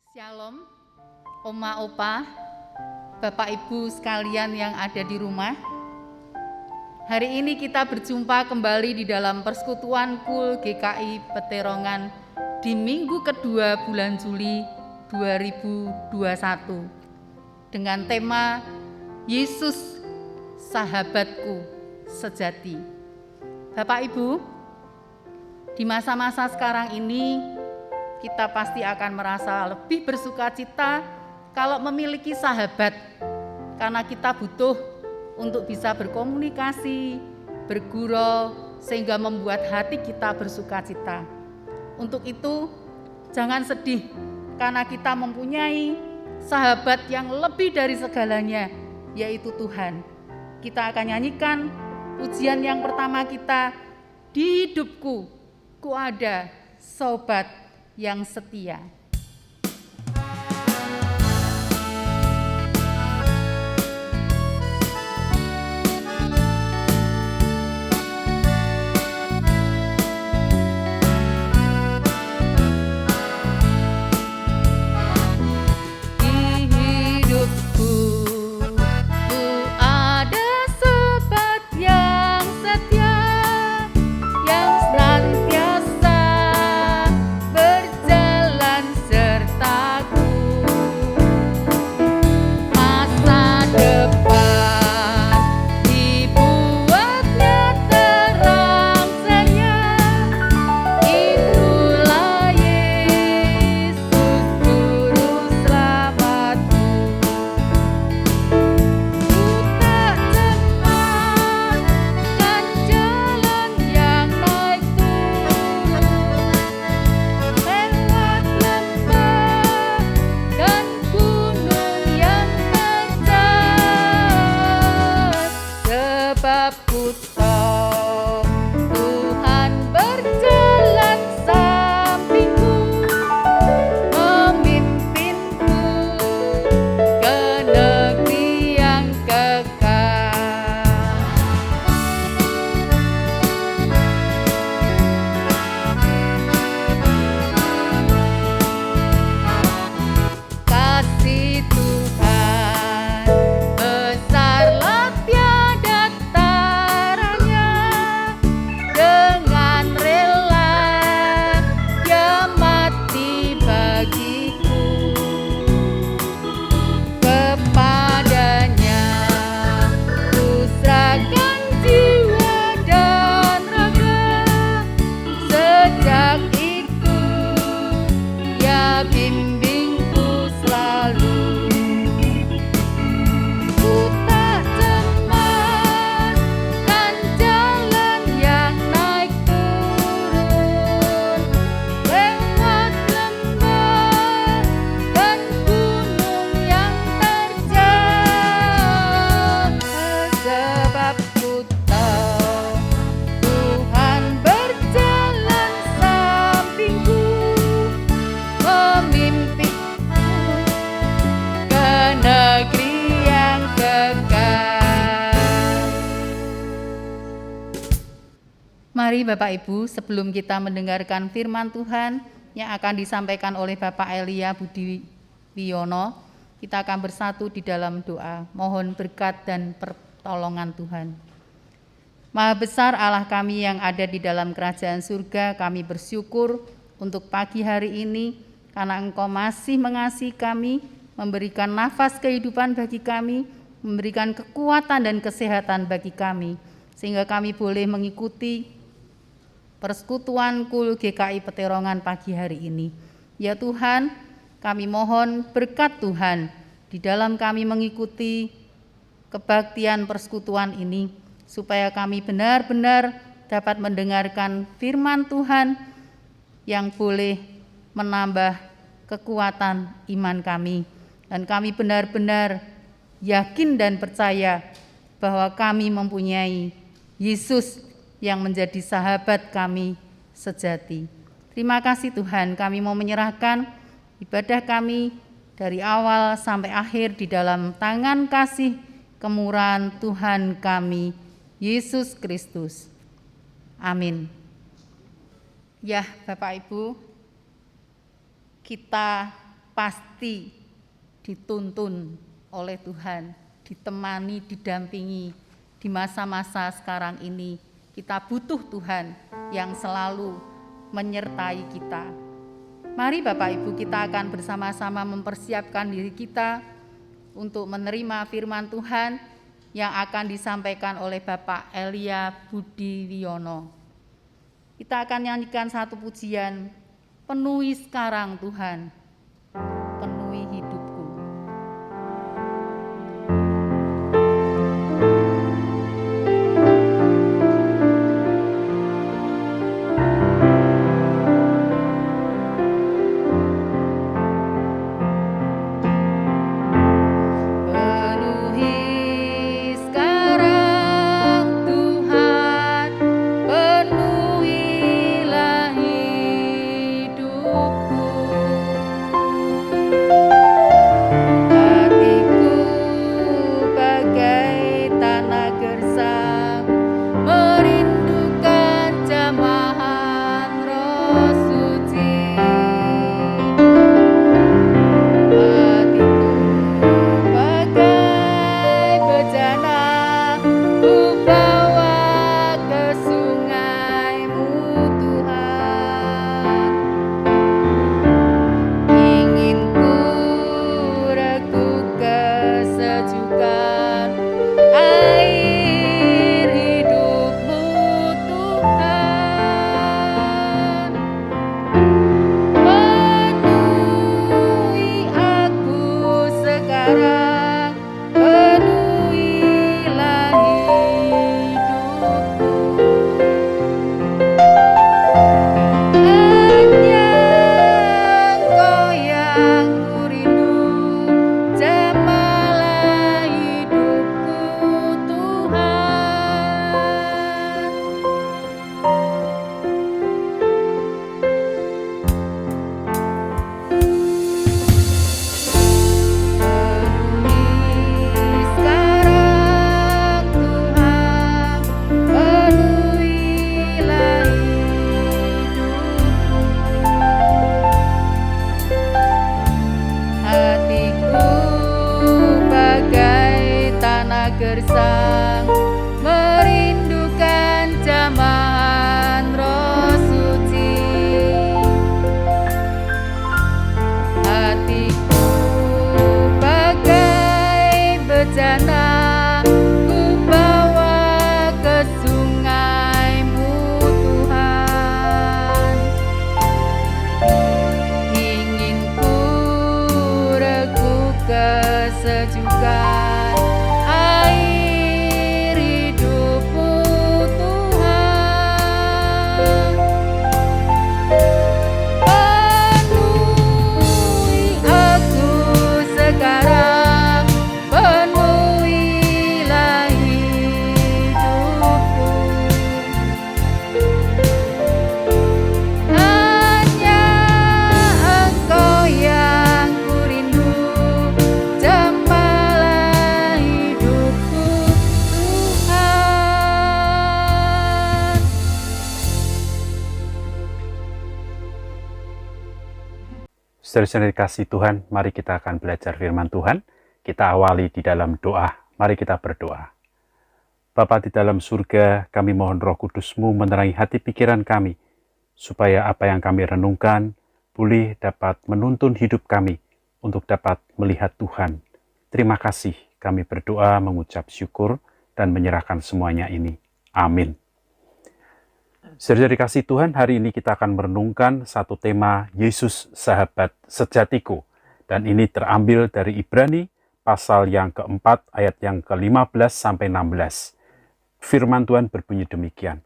Shalom, Oma Opa, Bapak Ibu sekalian yang ada di rumah. Hari ini kita berjumpa kembali di dalam persekutuan KUL GKI Peterongan di minggu kedua bulan Juli 2021 dengan tema Yesus Sahabatku Sejati. Bapak Ibu, di masa-masa sekarang ini kita pasti akan merasa lebih bersukacita kalau memiliki sahabat, karena kita butuh untuk bisa berkomunikasi, bergurau, sehingga membuat hati kita bersukacita. Untuk itu, jangan sedih karena kita mempunyai sahabat yang lebih dari segalanya, yaitu Tuhan. Kita akan nyanyikan pujian yang pertama kita, di hidupku ku ada sobat yang setia. Mari Bapak Ibu, sebelum kita mendengarkan firman Tuhan yang akan disampaikan oleh Bapak Elia Budi Wiono, kita akan bersatu di dalam doa, mohon berkat dan pertolongan Tuhan. Maha besar Allah kami yang ada di dalam kerajaan surga, kami bersyukur untuk pagi hari ini, karena Engkau masih mengasihi kami, memberikan nafas kehidupan bagi kami, memberikan kekuatan dan kesehatan bagi kami, sehingga kami boleh mengikuti persekutuan KUL GKI Peterongan pagi hari ini. Ya Tuhan, kami mohon berkat Tuhan di dalam kami mengikuti kebaktian persekutuan ini, supaya kami benar-benar dapat mendengarkan firman Tuhan yang boleh menambah kekuatan iman kami. Dan kami benar-benar yakin dan percaya bahwa kami mempunyai Yesus yang menjadi sahabat kami sejati. Terima kasih Tuhan, kami mau menyerahkan ibadah kami dari awal sampai akhir di dalam tangan kasih kemurahan Tuhan kami, Yesus Kristus. Amin. Ya Bapak Ibu, kita pasti dituntun oleh Tuhan, ditemani, didampingi di masa-masa sekarang ini. Kita butuh Tuhan yang selalu menyertai kita. Mari Bapak Ibu, kita akan bersama-sama mempersiapkan diri kita untuk menerima firman Tuhan yang akan disampaikan oleh Bapak Elia Budi Wiono. Kita akan nyanyikan satu pujian, penuhi sekarang Tuhan, penuhi hidupku. Gersang merindukan jamahan Roh Suci. Hatiku bagai bejana, ku bawa ke sungai-Mu Tuhan. Ingin ku regu kesejukan Saudara-saudara dikasihi Tuhan, mari kita akan belajar firman Tuhan. Kita awali di dalam doa. Mari kita berdoa. Bapa di dalam surga, kami mohon Roh Kudus-Mu menerangi hati pikiran kami, supaya apa yang kami renungkan boleh dapat menuntun hidup kami untuk dapat melihat Tuhan. Terima kasih, kami berdoa, mengucap syukur, dan menyerahkan semuanya ini. Amin. Saudara dikasihi Tuhan, hari ini kita akan merenungkan satu tema Yesus Sahabat Sejatiku. Dan ini terambil dari Ibrani pasal yang keempat ayat yang ke-15 sampai 16. Firman Tuhan berbunyi demikian.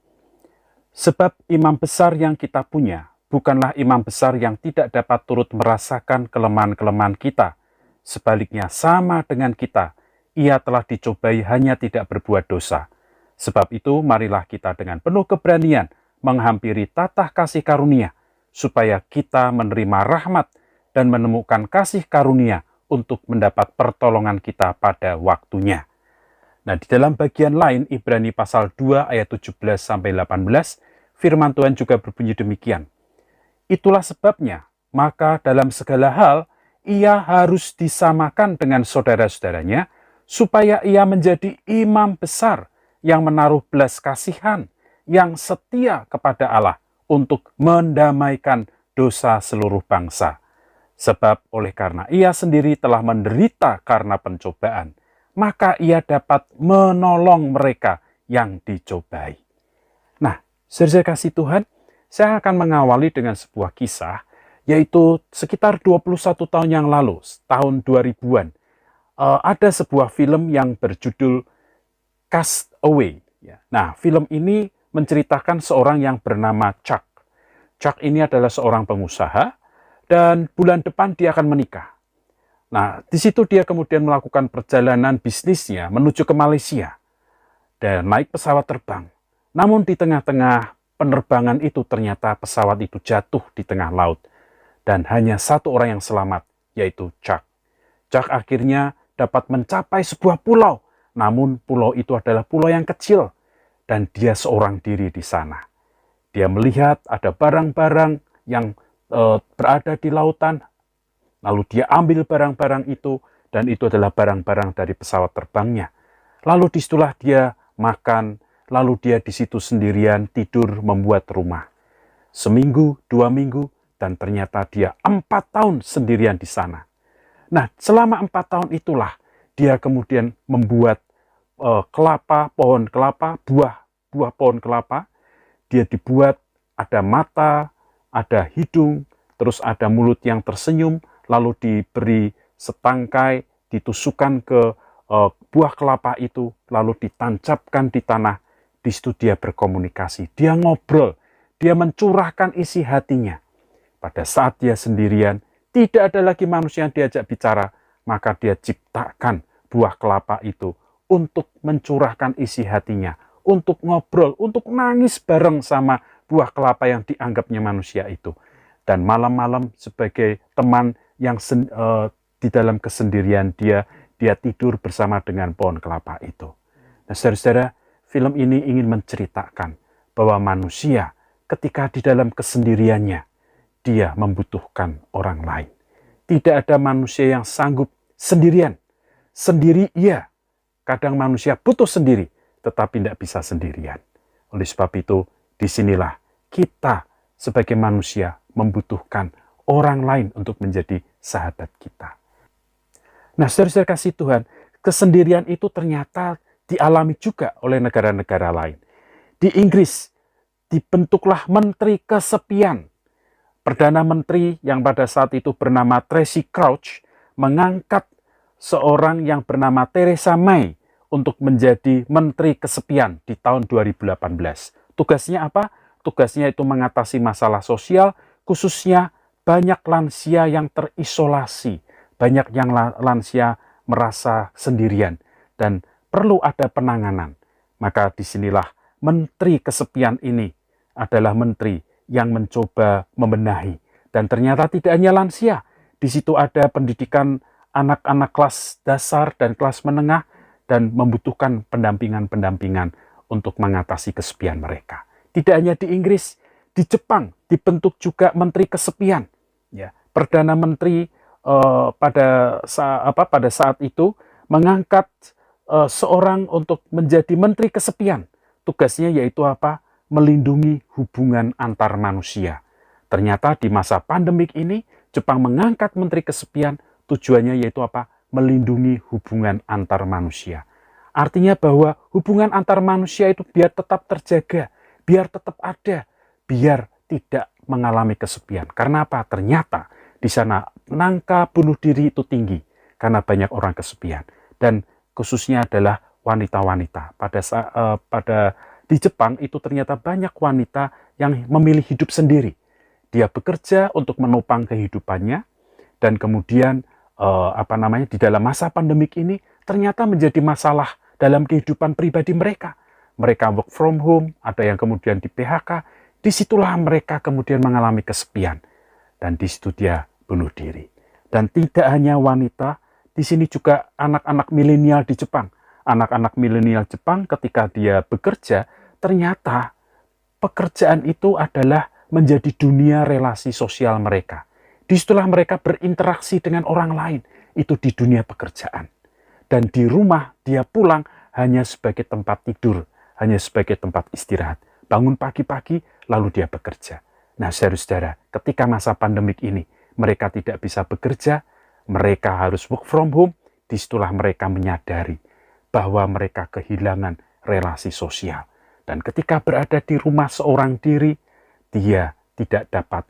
Sebab imam besar yang kita punya bukanlah imam besar yang tidak dapat turut merasakan kelemahan-kelemahan kita. Sebaliknya sama dengan kita, ia telah dicobai hanya tidak berbuat dosa. Sebab itu marilah kita dengan penuh keberanian menghampiri tatah kasih karunia, supaya kita menerima rahmat dan menemukan kasih karunia untuk mendapat pertolongan kita pada waktunya. Nah, di dalam bagian lain, Ibrani pasal 2 ayat 17-18, firman Tuhan juga berbunyi demikian. Itulah sebabnya, maka dalam segala hal, ia harus disamakan dengan saudara-saudaranya, supaya ia menjadi imam besar yang menaruh belas kasihan, yang setia kepada Allah untuk mendamaikan dosa seluruh bangsa. Sebab oleh karena ia sendiri telah menderita karena pencobaan, maka ia dapat menolong mereka yang dicobai. Nah, saudara kasih Tuhan, saya akan mengawali dengan sebuah kisah, yaitu sekitar 21 tahun yang lalu, tahun 2000-an, ada sebuah film yang berjudul Cast Away. Nah, film ini menceritakan seorang yang bernama Chuck. Chuck ini adalah seorang pengusaha, dan bulan depan dia akan menikah. Nah, di situ dia kemudian melakukan perjalanan bisnisnya menuju ke Malaysia dan naik pesawat terbang. Namun di tengah-tengah penerbangan itu ternyata pesawat itu jatuh di tengah laut dan hanya satu orang yang selamat, yaitu Chuck. Chuck akhirnya dapat mencapai sebuah pulau, namun pulau itu adalah pulau yang kecil dan dia seorang diri di sana. Dia melihat ada barang-barang yang berada di lautan. Lalu dia ambil barang-barang itu, dan itu adalah barang-barang dari pesawat terbangnya. Lalu disitulah dia makan, lalu dia di situ sendirian tidur membuat rumah. Seminggu, 2 minggu, dan ternyata dia 4 tahun sendirian di sana. Nah, selama 4 tahun itulah dia kemudian membuat kelapa, pohon kelapa, buah pohon kelapa. Dia dibuat ada mata, ada hidung, terus ada mulut yang tersenyum, lalu diberi setangkai, ditusukkan ke buah kelapa itu, lalu ditancapkan di tanah. Di situ dia berkomunikasi, dia ngobrol, dia mencurahkan isi hatinya. Pada saat dia sendirian, tidak ada lagi manusia yang diajak bicara, maka dia ciptakan buah kelapa itu untuk mencurahkan isi hatinya, untuk ngobrol, untuk nangis bareng sama buah kelapa yang dianggapnya manusia itu. Dan malam-malam sebagai teman yang di dalam kesendirian dia tidur bersama dengan pohon kelapa itu. Nah, saudara-saudara, film ini ingin menceritakan bahwa manusia ketika di dalam kesendiriannya, dia membutuhkan orang lain. Tidak ada manusia yang sanggup sendirian. Sendiri iya. Kadang manusia butuh sendiri, tetapi tidak bisa sendirian. Oleh sebab itu, disinilah kita sebagai manusia membutuhkan orang lain untuk menjadi sahabat kita. Nah, saudara-saudara kasih Tuhan, kesendirian itu ternyata dialami juga oleh negara-negara lain. Di Inggris, dibentuklah Menteri Kesepian. Perdana Menteri yang pada saat itu bernama Tracy Crouch mengangkat seorang yang bernama Theresa May untuk menjadi Menteri Kesepian di tahun 2018. Tugasnya apa? Tugasnya itu mengatasi masalah sosial, khususnya banyak lansia yang terisolasi, banyak yang lansia merasa sendirian, dan perlu ada penanganan. Maka disinilah Menteri Kesepian ini adalah menteri yang mencoba membenahi. Dan ternyata tidak hanya lansia, di situ ada pendidikan anak-anak kelas dasar dan kelas menengah, dan membutuhkan pendampingan-pendampingan untuk mengatasi kesepian mereka. Tidak hanya di Inggris, di Jepang dibentuk juga Menteri Kesepian. Ya, Perdana Menteri pada saat itu mengangkat seorang untuk menjadi Menteri Kesepian. Tugasnya yaitu apa? Melindungi hubungan antar manusia. Ternyata di masa pandemik ini, Jepang mengangkat Menteri Kesepian, tujuannya yaitu apa? Melindungi hubungan antar manusia. Artinya bahwa hubungan antar manusia itu biar tetap terjaga, biar tetap ada, biar tidak mengalami kesepian. Karena apa? Ternyata di sana angka bunuh diri itu tinggi karena banyak orang kesepian. Dan khususnya adalah wanita-wanita. Di Jepang itu ternyata banyak wanita yang memilih hidup sendiri. Dia bekerja untuk menopang kehidupannya, dan kemudian di dalam masa pandemik ini ternyata menjadi masalah dalam kehidupan pribadi mereka. Mereka work from home, ada yang kemudian di PHK. Disitulah mereka kemudian mengalami kesepian, dan di situ dia bunuh diri. Dan tidak hanya wanita, di sini juga anak-anak milenial di Jepang. Anak-anak milenial Jepang ketika dia bekerja, ternyata pekerjaan itu adalah menjadi dunia relasi sosial mereka. Disitulah mereka berinteraksi dengan orang lain, itu di dunia pekerjaan. Dan di rumah dia pulang hanya sebagai tempat tidur, hanya sebagai tempat istirahat. Bangun pagi-pagi, lalu dia bekerja. Nah, saudara-saudara, ketika masa pandemik ini, mereka tidak bisa bekerja, mereka harus work from home, disitulah mereka menyadari bahwa mereka kehilangan relasi sosial. Dan ketika berada di rumah seorang diri, dia tidak dapat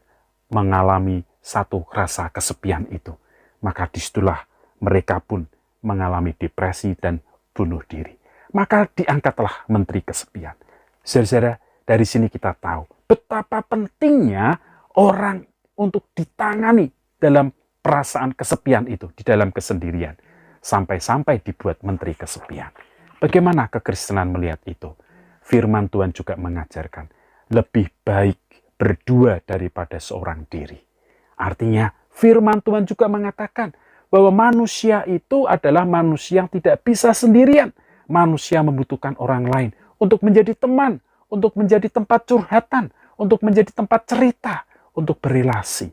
mengalami satu rasa kesepian itu. Maka disitulah mereka pun mengalami depresi dan bunuh diri. Maka diangkatlah menteri kesepian. Saudara-saudara, dari sini kita tahu betapa pentingnya orang untuk ditangani dalam perasaan kesepian itu, di dalam kesendirian. Sampai-sampai dibuat menteri kesepian. Bagaimana kekristenan melihat itu? Firman Tuhan juga mengajarkan, lebih baik berdua daripada seorang diri. Artinya, firman Tuhan juga mengatakan bahwa manusia itu adalah manusia yang tidak bisa sendirian. Manusia membutuhkan orang lain untuk menjadi teman, untuk menjadi tempat curhatan, untuk menjadi tempat cerita, untuk berelasi.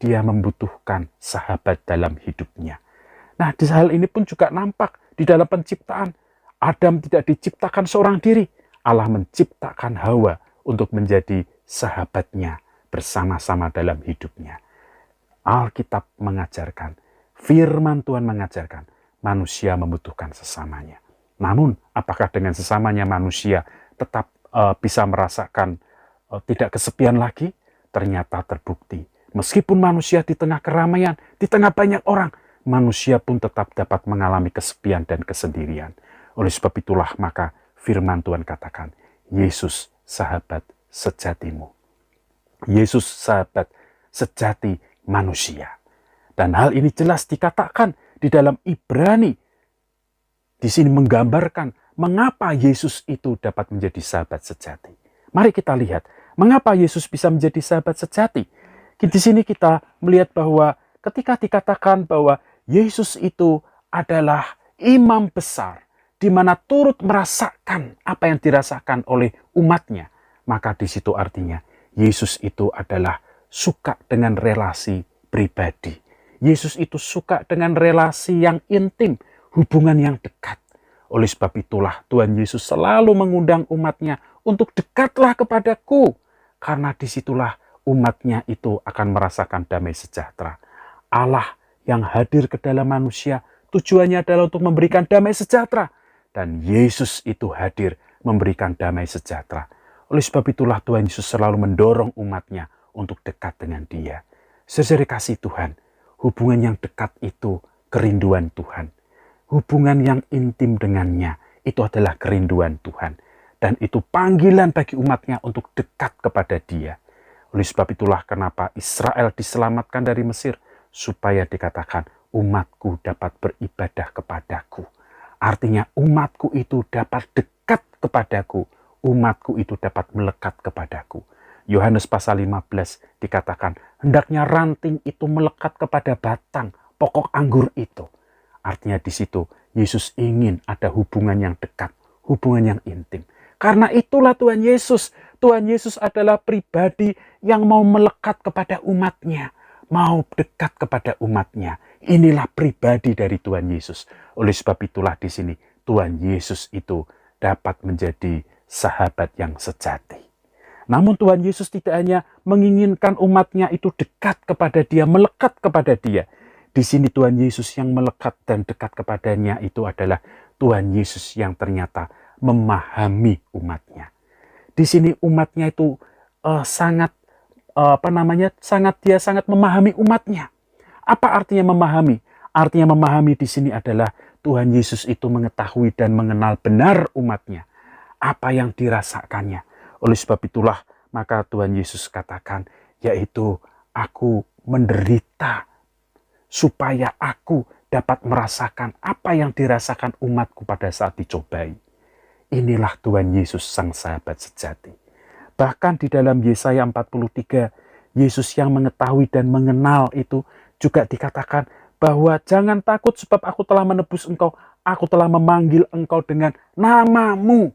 Dia membutuhkan sahabat dalam hidupnya. Nah, di hal ini pun juga nampak di dalam penciptaan. Adam tidak diciptakan seorang diri. Allah menciptakan Hawa untuk menjadi sahabatnya bersama-sama dalam hidupnya. Alkitab mengajarkan, firman Tuhan mengajarkan, manusia membutuhkan sesamanya. Namun, apakah dengan sesamanya manusia tetap bisa merasakan tidak kesepian lagi? Ternyata terbukti. Meskipun manusia di tengah keramaian, di tengah banyak orang, manusia pun tetap dapat mengalami kesepian dan kesendirian. Oleh sebab itulah maka firman Tuhan katakan, Yesus sahabat sejatimu. Yesus sahabat sejati manusia. Dan hal ini jelas dikatakan di dalam Ibrani. Di sini menggambarkan mengapa Yesus itu dapat menjadi sahabat sejati. Mari kita lihat, mengapa Yesus bisa menjadi sahabat sejati. Di sini kita melihat bahwa ketika dikatakan bahwa Yesus itu adalah imam besar, di mana turut merasakan apa yang dirasakan oleh umatnya, maka di situ artinya Yesus itu adalah suka dengan relasi pribadi. Yesus itu suka dengan relasi yang intim, hubungan yang dekat. Oleh sebab itulah Tuhan Yesus selalu mengundang umatnya untuk dekatlah kepadaku, karena disitulah umatnya itu akan merasakan damai sejahtera. Allah yang hadir ke dalam manusia tujuannya adalah untuk memberikan damai sejahtera. Dan Yesus itu hadir memberikan damai sejahtera. Oleh sebab itulah Tuhan Yesus selalu mendorong umatnya untuk dekat dengan Dia. Saudara kasih Tuhan, hubungan yang dekat itu kerinduan Tuhan. Hubungan yang intim dengannya itu adalah kerinduan Tuhan. Dan itu panggilan bagi umatnya untuk dekat kepada Dia. Oleh sebab itulah kenapa Israel diselamatkan dari Mesir, supaya dikatakan umatku dapat beribadah kepadaku. Artinya umatku itu dapat dekat kepadaku, umatku itu dapat melekat kepadaku. Yohanes pasal 15 dikatakan, hendaknya ranting itu melekat kepada batang pokok anggur itu. Artinya di situ Yesus ingin ada hubungan yang dekat, hubungan yang intim. Karena itulah Tuhan Yesus. Tuhan Yesus adalah pribadi yang mau melekat kepada umatnya, mau dekat kepada umatnya. Inilah pribadi dari Tuhan Yesus. Oleh sebab itulah di sini Tuhan Yesus itu dapat menjadi sahabat yang sejati. Namun Tuhan Yesus tidak hanya menginginkan umatnya itu dekat kepada Dia, melekat kepada Dia. Di sini Tuhan Yesus yang melekat dan dekat kepadanya itu adalah Tuhan Yesus yang ternyata memahami umatnya. Di sini umatnya itu sangat memahami umatnya. Apa artinya memahami? Artinya memahami di sini adalah Tuhan Yesus itu mengetahui dan mengenal benar umatnya. Apa yang dirasakannya. Oleh sebab itulah maka Tuhan Yesus katakan, yaitu aku menderita supaya aku dapat merasakan apa yang dirasakan umatku pada saat dicobai. Inilah Tuhan Yesus sang sahabat sejati. Bahkan di dalam Yesaya 43, Yesus yang mengetahui dan mengenal itu juga dikatakan bahwa jangan takut sebab aku telah menebus engkau, aku telah memanggil engkau dengan namamu.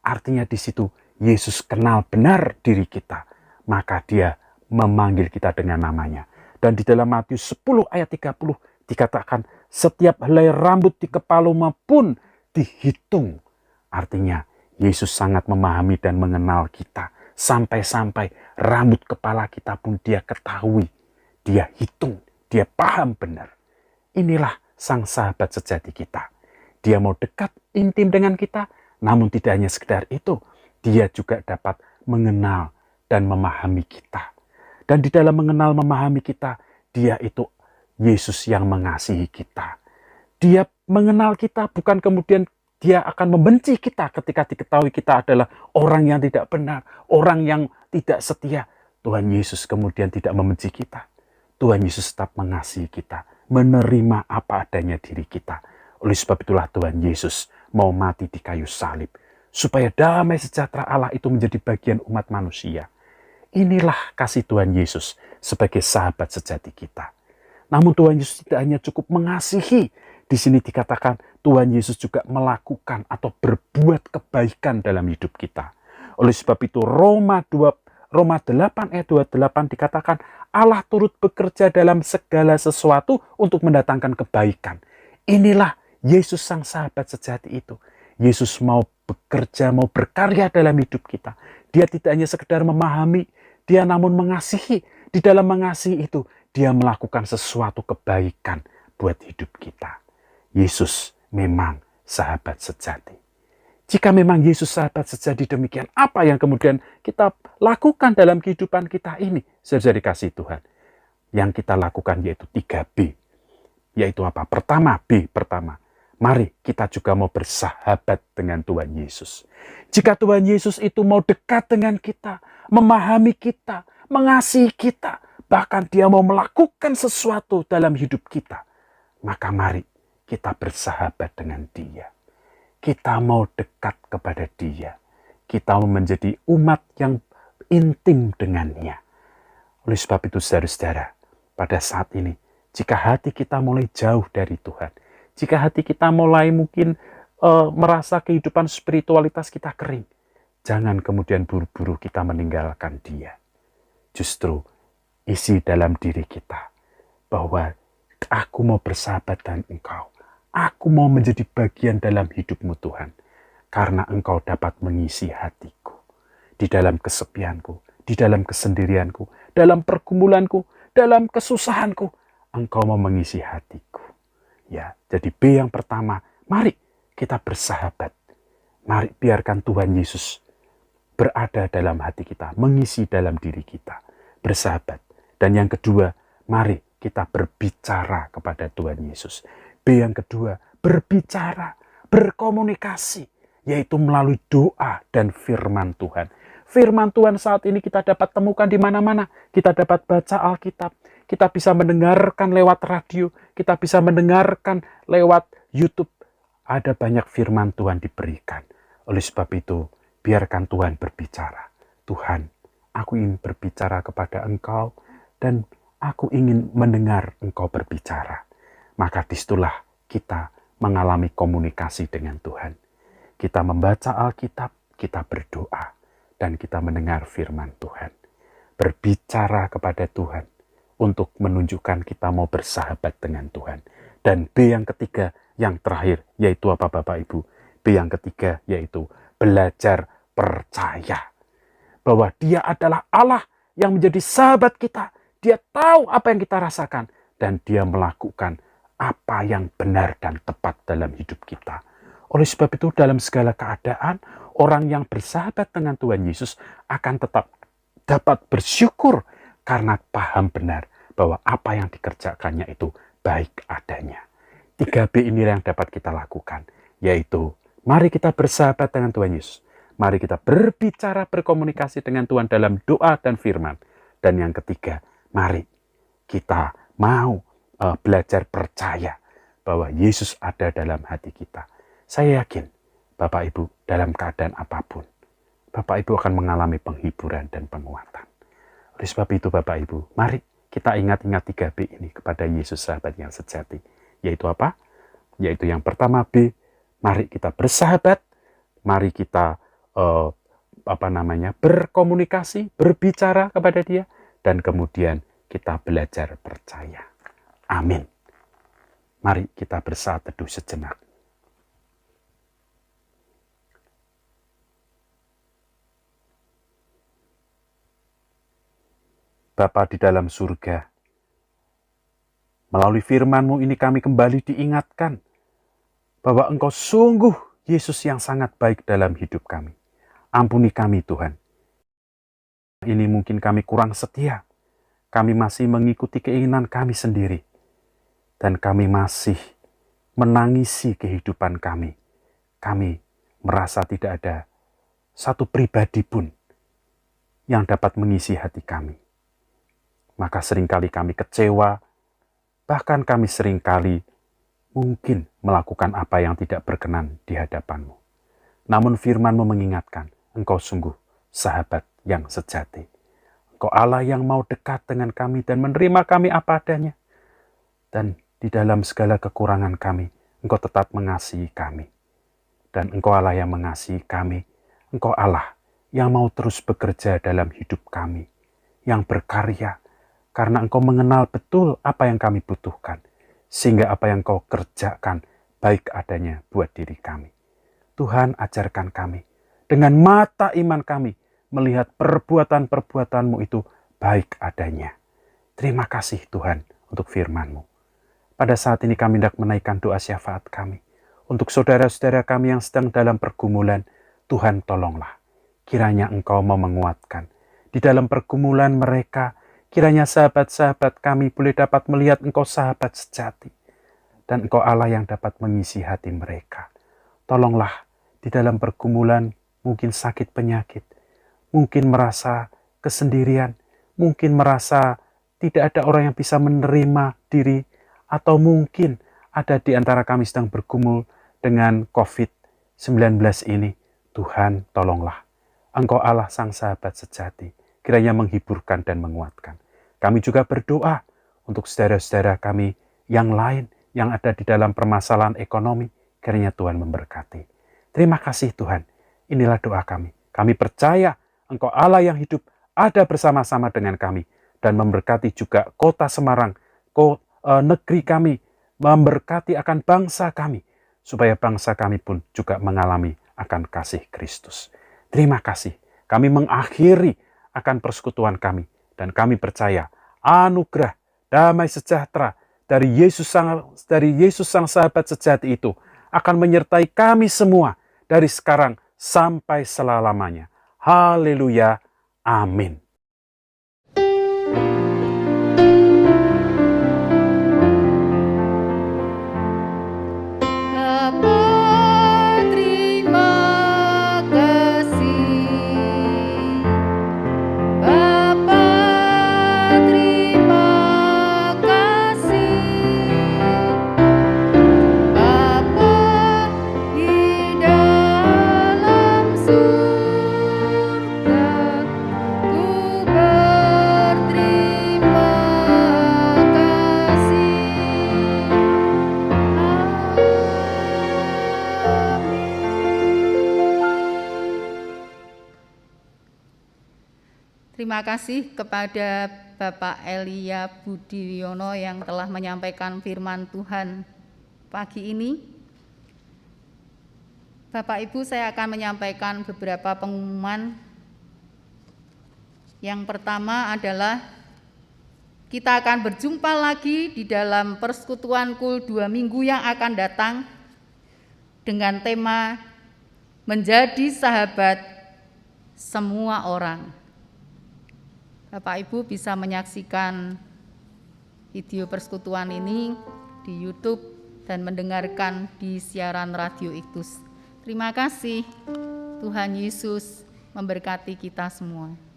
Artinya di situ Yesus kenal benar diri kita, maka Dia memanggil kita dengan namanya. Dan di dalam Matius 10 ayat 30 dikatakan setiap helai rambut di kepalamu pun dihitung. Artinya Yesus sangat memahami dan mengenal kita. Sampai-sampai rambut kepala kita pun dia ketahui. Dia hitung, dia paham benar. Inilah sang sahabat sejati kita. Dia mau dekat intim dengan kita, namun tidak hanya sekedar itu. Dia juga dapat mengenal dan memahami kita. Dan di dalam mengenal memahami kita, dia itu Yesus yang mengasihi kita. Dia mengenal kita bukan kemudian dia akan membenci kita ketika diketahui kita adalah orang yang tidak benar, orang yang tidak setia. Tuhan Yesus kemudian tidak membenci kita. Tuhan Yesus tetap mengasihi kita, menerima apa adanya diri kita. Oleh sebab itulah Tuhan Yesus mau mati di kayu salib, supaya damai sejahtera Allah itu menjadi bagian umat manusia. Inilah kasih Tuhan Yesus sebagai sahabat sejati kita. Namun Tuhan Yesus tidak hanya cukup mengasihi. Di sini dikatakan Tuhan Yesus juga melakukan atau berbuat kebaikan dalam hidup kita. Oleh sebab itu Roma 8 ayat 28 dikatakan Allah turut bekerja dalam segala sesuatu untuk mendatangkan kebaikan. Inilah Yesus sang sahabat sejati itu. Yesus mau bekerja, mau berkarya dalam hidup kita. Dia tidak hanya sekedar memahami, dia namun mengasihi. Di dalam mengasihi itu, dia melakukan sesuatu kebaikan buat hidup kita. Yesus memang sahabat sejati. Jika memang Yesus sahabat sejati demikian, apa yang kemudian kita lakukan dalam kehidupan kita ini? Saudara dikasihi Tuhan. Yang kita lakukan yaitu 3B. Yaitu apa? Pertama, mari kita juga mau bersahabat dengan Tuhan Yesus. Jika Tuhan Yesus itu mau dekat dengan kita, memahami kita, mengasihi kita, bahkan dia mau melakukan sesuatu dalam hidup kita, maka mari kita bersahabat dengan dia. Kita mau dekat kepada dia. Kita mau menjadi umat yang intim dengannya. Oleh sebab itu saudara-saudara, pada saat ini, jika hati kita mulai jauh dari Tuhan, jika hati kita mulai mungkin merasa kehidupan spiritualitas kita kering, jangan kemudian buru-buru kita meninggalkan dia. Justru isi dalam diri kita bahwa aku mau bersahabat dengan engkau. Aku mau menjadi bagian dalam hidupmu Tuhan. Karena engkau dapat mengisi hatiku. Di dalam kesepianku, di dalam kesendirianku, dalam pergumulanku, dalam kesusahanku. Engkau mau mengisi hatiku. Ya, jadi B yang pertama, mari kita bersahabat. Mari biarkan Tuhan Yesus berada dalam hati kita, mengisi dalam diri kita, bersahabat. Dan yang kedua, mari kita berbicara kepada Tuhan Yesus. B yang kedua, berbicara, berkomunikasi, yaitu melalui doa dan firman Tuhan. Firman Tuhan saat ini kita dapat temukan di mana-mana. Kita dapat baca Alkitab, kita bisa mendengarkan lewat radio, kita bisa mendengarkan lewat YouTube. Ada banyak firman Tuhan diberikan. Oleh sebab itu, biarkan Tuhan berbicara. Tuhan, aku ingin berbicara kepada Engkau dan aku ingin mendengar Engkau berbicara. Maka disitulah kita mengalami komunikasi dengan Tuhan. Kita membaca Alkitab, kita berdoa, dan kita mendengar firman Tuhan. Berbicara kepada Tuhan untuk menunjukkan kita mau bersahabat dengan Tuhan. Dan B yang ketiga, yang terakhir, yaitu apa Bapak Ibu? B yang ketiga yaitu belajar percaya. Bahwa dia adalah Allah yang menjadi sahabat kita. Dia tahu apa yang kita rasakan. Dan dia melakukan apa yang benar dan tepat dalam hidup kita. Oleh sebab itu dalam segala keadaan, orang yang bersahabat dengan Tuhan Yesus akan tetap dapat bersyukur karena paham benar bahwa apa yang dikerjakannya itu baik adanya. 3B inilah yang dapat kita lakukan, yaitu mari kita bersahabat dengan Tuhan Yesus. Mari kita berbicara, berkomunikasi dengan Tuhan dalam doa dan firman. Dan yang ketiga, mari kita mau belajar percaya bahwa Yesus ada dalam hati kita. Saya yakin Bapak Ibu dalam keadaan apapun, Bapak Ibu akan mengalami penghiburan dan penguatan. Oleh sebab itu Bapak Ibu, mari kita ingat-ingat 3B ini kepada Yesus sahabat yang sejati. Yaitu apa? Yaitu yang pertama B, mari kita bersahabat, mari kita berkomunikasi, berbicara kepada dia, dan kemudian kita belajar percaya. Amin. Mari kita bersaat teduh sejenak. Bapa di dalam surga, melalui firman-Mu ini kami kembali diingatkan bahwa Engkau sungguh Yesus yang sangat baik dalam hidup kami. Ampuni kami Tuhan. Ini mungkin kami kurang setia. Kami masih mengikuti keinginan kami sendiri. Dan kami masih menangisi kehidupan kami. Kami merasa tidak ada satu pribadi pun yang dapat mengisi hati kami. Maka seringkali kami kecewa, bahkan kami seringkali mungkin melakukan apa yang tidak berkenan di hadapan-Mu. Namun firman-Mu mengingatkan, Engkau sungguh sahabat yang sejati. Engkau Allah yang mau dekat dengan kami dan menerima kami apa adanya. Dan di dalam segala kekurangan kami, Engkau tetap mengasihi kami. Dan Engkau Allah yang mengasihi kami. Engkau Allah yang mau terus bekerja dalam hidup kami. Yang berkarya. Karena Engkau mengenal betul apa yang kami butuhkan. Sehingga apa yang Engkau kerjakan baik adanya buat diri kami. Tuhan, ajarkan kami. Dengan mata iman kami melihat perbuatan-perbuatan-Mu itu baik adanya. Terima kasih Tuhan untuk firman-Mu. Pada saat ini kami hendak menaikkan doa syafaat kami. Untuk saudara-saudara kami yang sedang dalam pergumulan, Tuhan tolonglah. Kiranya Engkau mau menguatkan. Di dalam pergumulan mereka, kiranya sahabat-sahabat kami boleh dapat melihat Engkau sahabat sejati. Dan Engkau Allah yang dapat mengisi hati mereka. Tolonglah di dalam pergumulan, mungkin sakit penyakit, mungkin merasa kesendirian, mungkin merasa tidak ada orang yang bisa menerima diri, atau mungkin ada di antara kami sedang bergumul dengan COVID-19 ini. Tuhan, tolonglah. Engkau Allah sang sahabat sejati, kiranya menghiburkan dan menguatkan. Kami juga berdoa untuk saudara-saudara kami yang lain yang ada di dalam permasalahan ekonomi, kiranya Tuhan memberkati. Terima kasih Tuhan, inilah doa kami. Kami percaya Engkau Allah yang hidup ada bersama-sama dengan kami dan memberkati juga kota Semarang, negeri kami, memberkati akan bangsa kami, supaya bangsa kami pun juga mengalami akan kasih Kristus. Terima kasih. Kami mengakhiri akan persekutuan kami dan kami percaya anugerah, damai sejahtera dari Yesus sang sahabat sejati itu akan menyertai kami semua dari sekarang sampai selama-lamanya. Haleluya. Amin. Terima kasih kepada Bapak Elia Budiwiono yang telah menyampaikan firman Tuhan pagi ini. Bapak Ibu, saya akan menyampaikan beberapa pengumuman. Yang pertama adalah kita akan berjumpa lagi di dalam persekutuan Kul 2 minggu yang akan datang dengan tema menjadi sahabat semua orang. Bapak Ibu bisa menyaksikan video persekutuan ini di YouTube dan mendengarkan di siaran radio Iktus. Terima kasih. Tuhan Yesus memberkati kita semua.